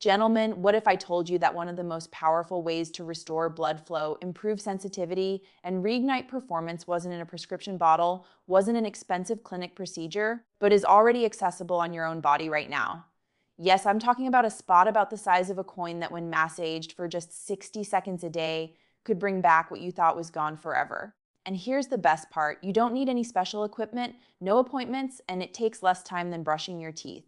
Gentlemen, what if I told you that one of the most powerful ways to restore blood flow, improve sensitivity, and reignite performance wasn't in a prescription bottle, wasn't an expensive clinic procedure, but is already accessible on your own body right now? Yes, I'm talking about a spot about the size of a coin that, when massaged for just 60 seconds a day, could bring back what you thought was gone forever. And here's the best part: you don't need any special equipment, no appointments, and it takes less time than brushing your teeth.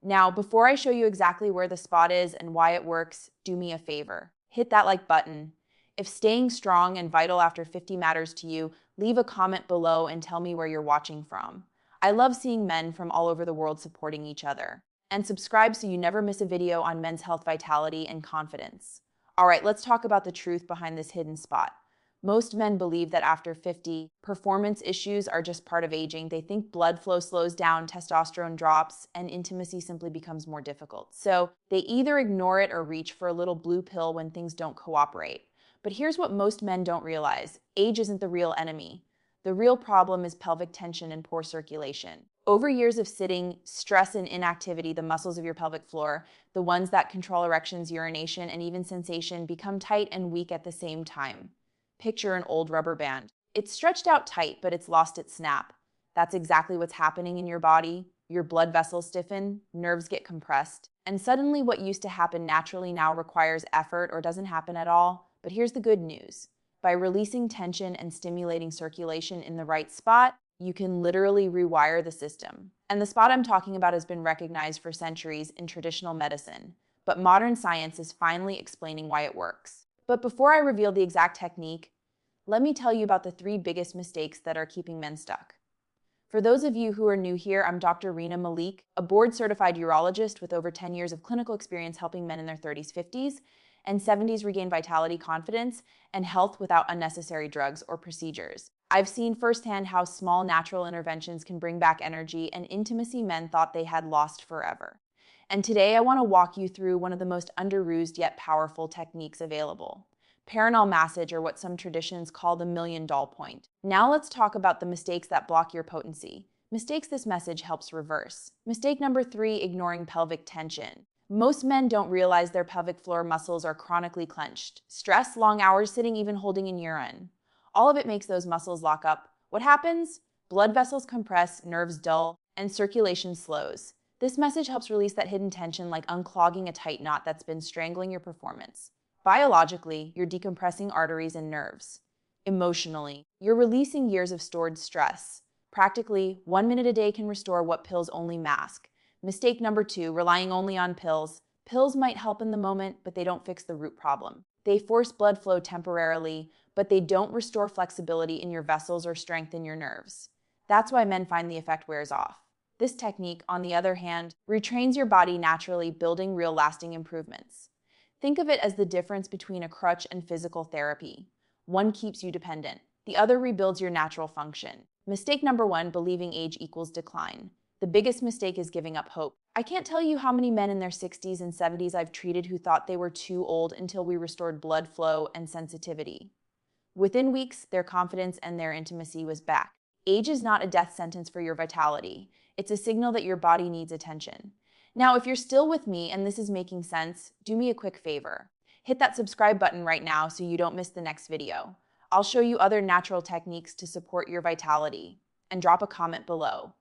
Now, before I show you exactly where the spot is and why it works, do me a favor. Hit that like button. If staying strong and vital after 50 matters to you, leave a comment below and tell me where you're watching from. I love seeing men from all over the world supporting each other. And subscribe so you never miss a video on men's health, vitality, and confidence. All right, let's talk about the truth behind this hidden spot. Most men believe that after 50, performance issues are just part of aging. They think blood flow slows down, testosterone drops, and intimacy simply becomes more difficult. So they either ignore it or reach for a little blue pill when things don't cooperate. But here's what most men don't realize: age isn't the real enemy. The real problem is pelvic tension and poor circulation. Over years of sitting, stress, and inactivity, the muscles of your pelvic floor, the ones that control erections, urination, and even sensation, become tight and weak at the same time. Picture an old rubber band. It's stretched out tight, but it's lost its snap. That's exactly what's happening in your body. Your blood vessels stiffen, nerves get compressed, and suddenly what used to happen naturally now requires effort or doesn't happen at all. But here's the good news. By releasing tension and stimulating circulation in the right spot, you can literally rewire the system. And the spot I'm talking about has been recognized for centuries in traditional medicine, but modern science is finally explaining why it works. But before I reveal the exact technique, let me tell you about the 3 biggest mistakes that are keeping men stuck. For those of you who are new here, I'm Dr. Rena Malik, a board-certified urologist with over 10 years of clinical experience helping men in their 30s, 50s, and 70s regain vitality, confidence, and health without unnecessary drugs or procedures. I've seen firsthand how small natural interventions can bring back energy and intimacy men thought they had lost forever. And today I want to walk you through one of the most under-used yet powerful techniques available: perineal massage, or what some traditions call the $1,000,000 point. Now let's talk about the mistakes that block your potency. Mistakes this message helps reverse. Mistake number 3, ignoring pelvic tension. Most men don't realize their pelvic floor muscles are chronically clenched. Stress, long hours sitting, even holding in urine. All of it makes those muscles lock up. What happens? Blood vessels compress, nerves dull, and circulation slows. This message helps release that hidden tension, like unclogging a tight knot that's been strangling your performance. Biologically, you're decompressing arteries and nerves. Emotionally, you're releasing years of stored stress. Practically, 1 minute a day can restore what pills only mask. Mistake number 2, relying only on pills. Pills might help in the moment, but they don't fix the root problem. They force blood flow temporarily, but they don't restore flexibility in your vessels or strengthen your nerves. That's why men find the effect wears off. This technique, on the other hand, retrains your body naturally, building real lasting improvements. Think of it as the difference between a crutch and physical therapy. One keeps you dependent, the other rebuilds your natural function. Mistake number 1, believing age equals decline. The biggest mistake is giving up hope. I can't tell you how many men in their 60s and 70s I've treated who thought they were too old until we restored blood flow and sensitivity. Within weeks, their confidence and their intimacy was back. Age is not a death sentence for your vitality. It's a signal that your body needs attention. Now, if you're still with me and this is making sense, do me a quick favor. Hit that subscribe button right now so you don't miss the next video. I'll show you other natural techniques to support your vitality. And drop a comment below.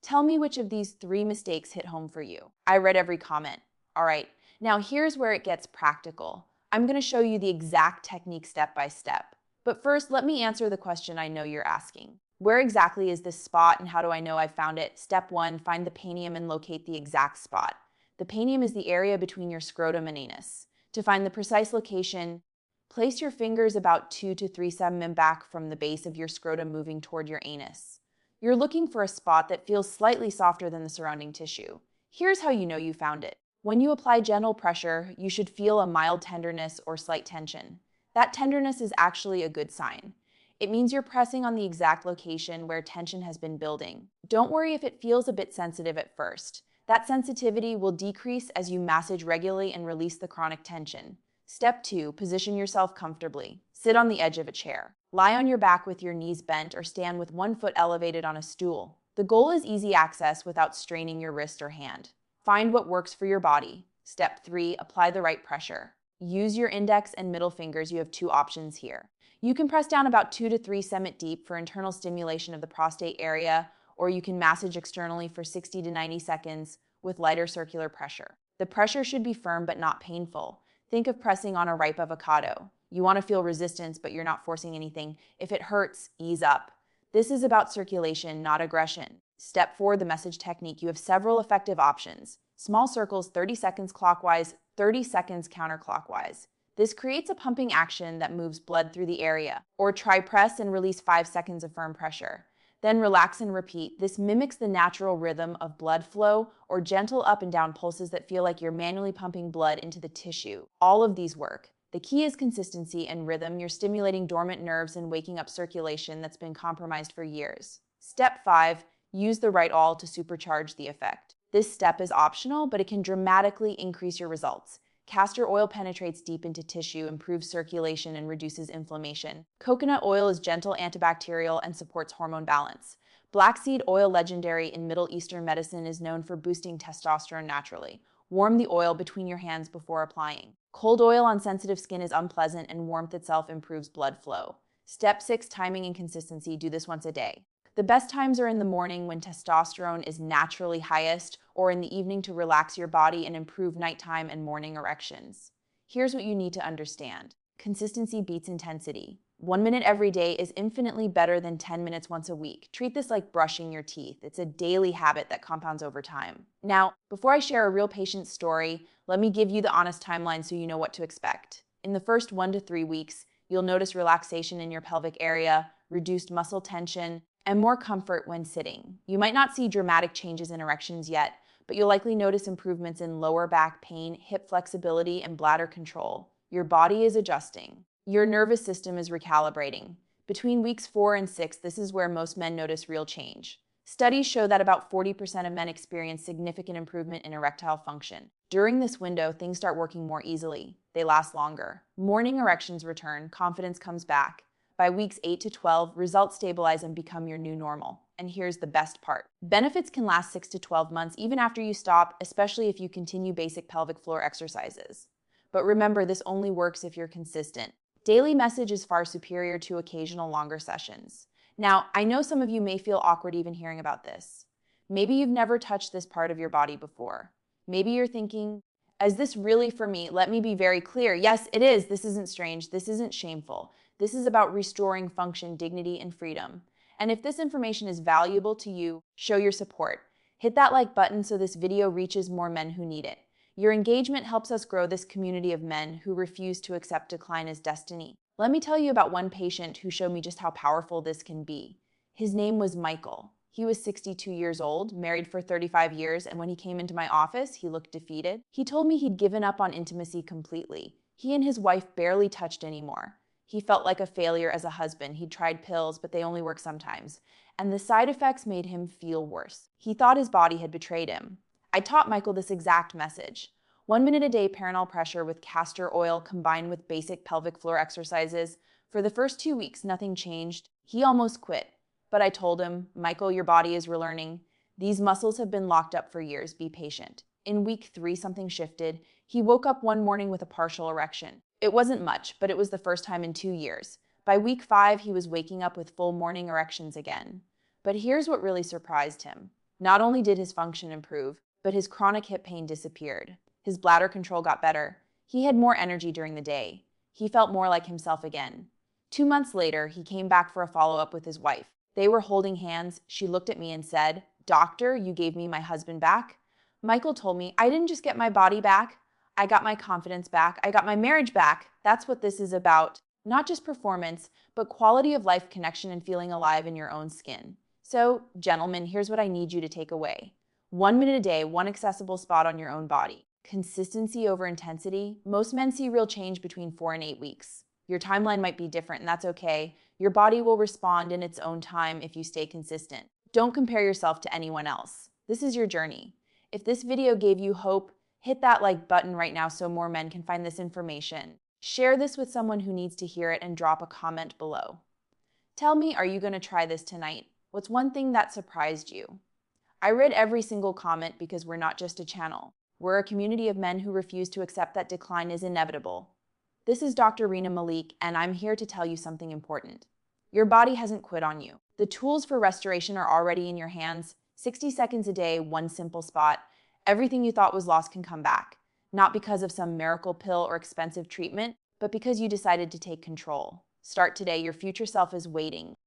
Tell me which of these 3 mistakes hit home for you. I read every comment. All right, now here's where it gets practical. I'm going to show you the exact technique step by step. But first, let me answer the question I know you're asking. Where exactly is this spot and how do I know I've found it? Step 1, find the perineum and locate the exact spot. The perineum is the area between your scrotum and anus. To find the precise location, place your fingers about 2 to 3 cm back from the base of your scrotum, moving toward your anus. You're looking for a spot that feels slightly softer than the surrounding tissue. Here's how you know you found it. When you apply gentle pressure, you should feel a mild tenderness or slight tension. That tenderness is actually a good sign. It means you're pressing on the exact location where tension has been building. Don't worry if it feels a bit sensitive at first. That sensitivity will decrease as you massage regularly and release the chronic tension. Step 2, position yourself comfortably. Sit on the edge of a chair. Lie on your back with your knees bent, or stand with 1 foot elevated on a stool. The goal is easy access without straining your wrist or hand. Find what works for your body. Step 3, apply the right pressure. Use your index and middle fingers. You have two options here. You can press down about 2 to 3 cm deep for internal stimulation of the prostate area, or you can massage externally for 60 to 90 seconds with lighter circular pressure. The pressure should be firm but not painful. Think of pressing on a ripe avocado. You want to feel resistance, but you're not forcing anything. If it hurts, ease up. This is about circulation, not aggression. Step 4, the message technique. You have several effective options. Small circles, 30 seconds clockwise, 30 seconds counterclockwise. This creates a pumping action that moves blood through the area. Or try press and release 5 seconds of firm pressure. Then relax and repeat. This mimics the natural rhythm of blood flow or gentle up and down pulses that feel like you're manually pumping blood into the tissue. All of these work. The key is consistency and rhythm. You're stimulating dormant nerves and waking up circulation that's been compromised for years. Step 5, use the right oil to supercharge the effect. This step is optional, but it can dramatically increase your results. Castor oil penetrates deep into tissue, improves circulation, and reduces inflammation. Coconut oil is gentle antibacterial and supports hormone balance. Black seed oil, legendary in Middle Eastern medicine, is known for boosting testosterone naturally. Warm the oil between your hands before applying. Cold oil on sensitive skin is unpleasant, and warmth itself improves blood flow. Step 6, timing and consistency. Do this once a day. The best times are in the morning when testosterone is naturally highest, or in the evening to relax your body and improve nighttime and morning erections. Here's what you need to understand. Consistency beats intensity. 1 minute every day is infinitely better than 10 minutes once a week. Treat this like brushing your teeth. It's a daily habit that compounds over time. Now, before I share a real patient's story, let me give you the honest timeline so you know what to expect. In the first 1 to 3 weeks, you'll notice relaxation in your pelvic area, reduced muscle tension, and more comfort when sitting. You might not see dramatic changes in erections yet, but you'll likely notice improvements in lower back pain, hip flexibility, and bladder control. Your body is adjusting. Your nervous system is recalibrating. Between weeks 4 and 6, this is where most men notice real change. Studies show that about 40% of men experience significant improvement in erectile function. During this window, things start working more easily. They last longer. Morning erections return, confidence comes back. By weeks 8 to 12, results stabilize and become your new normal. And here's the best part. Benefits can last 6 to 12 months even after you stop, especially if you continue basic pelvic floor exercises. But remember, this only works if you're consistent. Daily message is far superior to occasional longer sessions. Now, I know some of you may feel awkward even hearing about this. Maybe you've never touched this part of your body before. Maybe you're thinking, is this really for me? Let me be very clear. Yes, it is. This isn't strange. This isn't shameful. This is about restoring function, dignity, and freedom. And if this information is valuable to you, show your support. Hit that like button so this video reaches more men who need it. Your engagement helps us grow this community of men who refuse to accept decline as destiny. Let me tell you about one patient who showed me just how powerful this can be. His name was Michael. He was 62 years old, married for 35 years, and when he came into my office, he looked defeated. He told me he'd given up on intimacy completely. He and his wife barely touched anymore. He felt like a failure as a husband. He'd tried pills, but they only work sometimes. And the side effects made him feel worse. He thought his body had betrayed him. I taught Michael this exact message. 1 minute a day perineal pressure with castor oil combined with basic pelvic floor exercises. For the first 2 weeks, nothing changed. He almost quit. But I told him, Michael, your body is relearning. These muscles have been locked up for years. Be patient. In week 3, something shifted. He woke up one morning with a partial erection. It wasn't much, but it was the first time in 2 years. By week 5, he was waking up with full morning erections again. But here's what really surprised him. Not only did his function improve, but his chronic hip pain disappeared. His bladder control got better. He had more energy during the day. He felt more like himself again. 2 months later, he came back for a follow-up with his wife. They were holding hands. She looked at me and said, "Doctor, you gave me my husband back." Michael told me, "I didn't just get my body back. I got my confidence back. I got my marriage back." That's what this is about. Not just performance, but quality of life, connection, and feeling alive in your own skin. So, gentlemen, here's what I need you to take away. 1 minute a day, one accessible spot on your own body. Consistency over intensity. Most men see real change between 4 and 8 weeks. Your timeline might be different, and that's okay. Your body will respond in its own time if you stay consistent. Don't compare yourself to anyone else. This is your journey. If this video gave you hope, hit that like button right now so more men can find this information. Share this with someone who needs to hear it and drop a comment below. Tell me, are you going to try this tonight? What's one thing that surprised you? I read every single comment because we're not just a channel. We're a community of men who refuse to accept that decline is inevitable. This is Dr. Rena Malik, and I'm here to tell you something important. Your body hasn't quit on you. The tools for restoration are already in your hands. 60 seconds a day, one simple spot. Everything you thought was lost can come back. Not because of some miracle pill or expensive treatment, but because you decided to take control. Start today. Your future self is waiting.